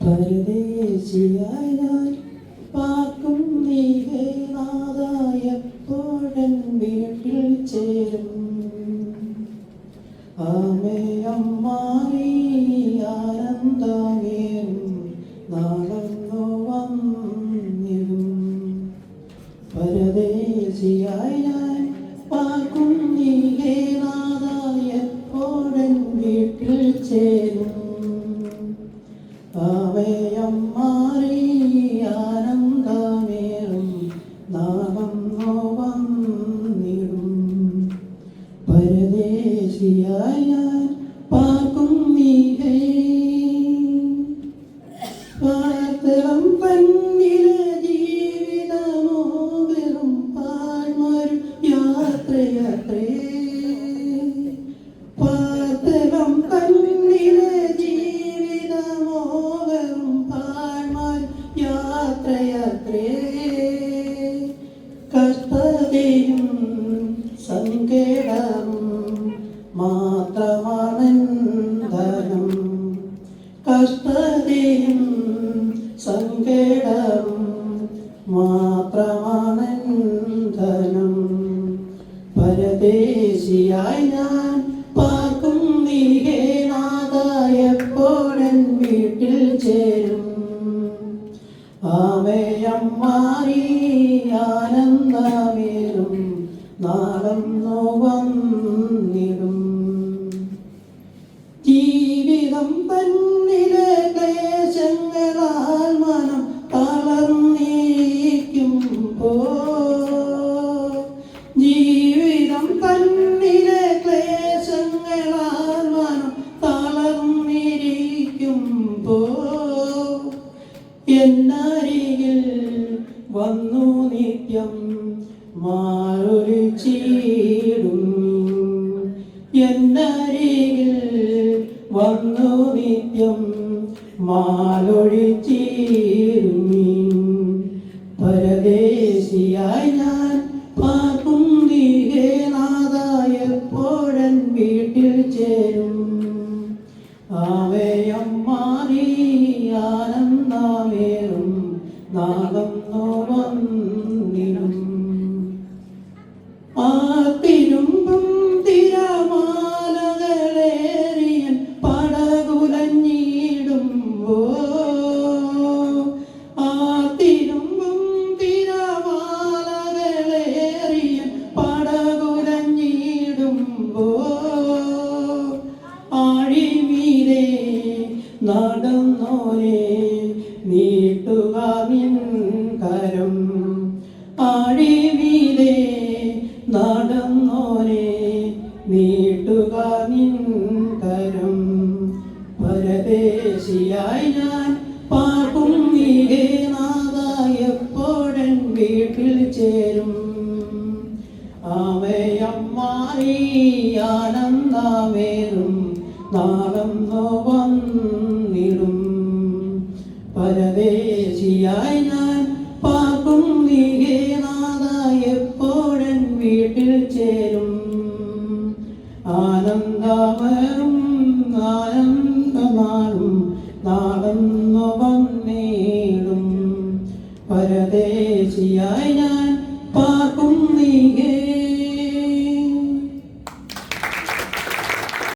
പരദേശിയായി ഞാൻ പാർക്കും നീകെ നാദായപ്പോഴൻ വീട്ടിൽ ചേരും. ആമേയം മാറി ആനന്ദമേറും നാളെന്നു വന്നിടും. പരദേശിയായി ഞാൻ പാർക്കും നീകെ നാദായപ്പോഴൻ വീട്ടിൽ ചേരും. ആമേയം മാറി ആനന്ദമേറും നാളെന്നു വന്നിടും. പരദേശിയായി ഞാൻ പാർക്കും നീകെ പാർത്തളം പന്നിലെ ജീവിതമോ വെറും പാഴ്മൊരു യാത്രയത്രേ. പാർത്തളം പന്നിലെ ജീവിതമോ വെറും പാഴ്മൊരു യാത്രയത്രേ. കഷ്ടതയും സങ്കടവും മാത്രമാണെന്തനം. കഷ്ടതയും സങ്കടവും മാത്രമാണെന്തനം. പരദേശിയായി ഞാൻ പാർക്കും നീകെ നാദായപ്പോഴൻ വീട്ടിൽ ചേരും. ആമേയം മാറി ആനന്ദമേറും നാളെന്നു വന്നിടും. ജീവിതം തന്നിലെ ക്ലേശങ്ങളാൽ മനം തളർന്നിരിക്കുമ്പോൾ, ജീവിതം തന്നിലെ ക്ലേശങ്ങളാൽ മനം തളർന്നിരിക്കുമ്പോൾ, എന്നരികിൽ വന്നു നിത്യം മാറൊലിച്ചിടും. എന്നരികിൽ വന്നു നിത്യം മാലൊഴിച്ചിടും. പരദേശിയായി ഞാൻ പാർക്കും നീകെ നാദായപ്പോഴൻ വീട്ടിൽ ചേരും. ആമേയം മാറി ആനന്ദമേറും നാളെന്നു വന്നിടും. ആർത്തിരുമ്പും തിരമാലകളേറിയൻ പടകുലഞ്ഞിടുമ്പോൾ, ആർത്തിരുമ്പും തിരമാലകളേറിയൻ പടകുലഞ്ഞിടുമ്പോൾ, ആഴിമീതെ നടന്നോരെ നീട്ടുക നിൻ കരം. ആഴിമീതെ നടന്നോരെ നീട്ടുക നിൻ കരം. പരദേശിയായി ഞാൻ പാർക്കും നീകെ നാദായപ്പോഴൻ വീട്ടിൽ ചേരും. ആമേയം മാറി ആനന്ദമേറും നാളെന്നു വന്നിടും. പരദേശിയായി ഞാൻ പാർക്കും നീകെ നാദായപ്പോഴൻ വീട്ടിൽ ചേരും. ആനന്ദമേറും ആനന്ദനാളും നാളെന്നു വന്നിടും. പരദേശിയായി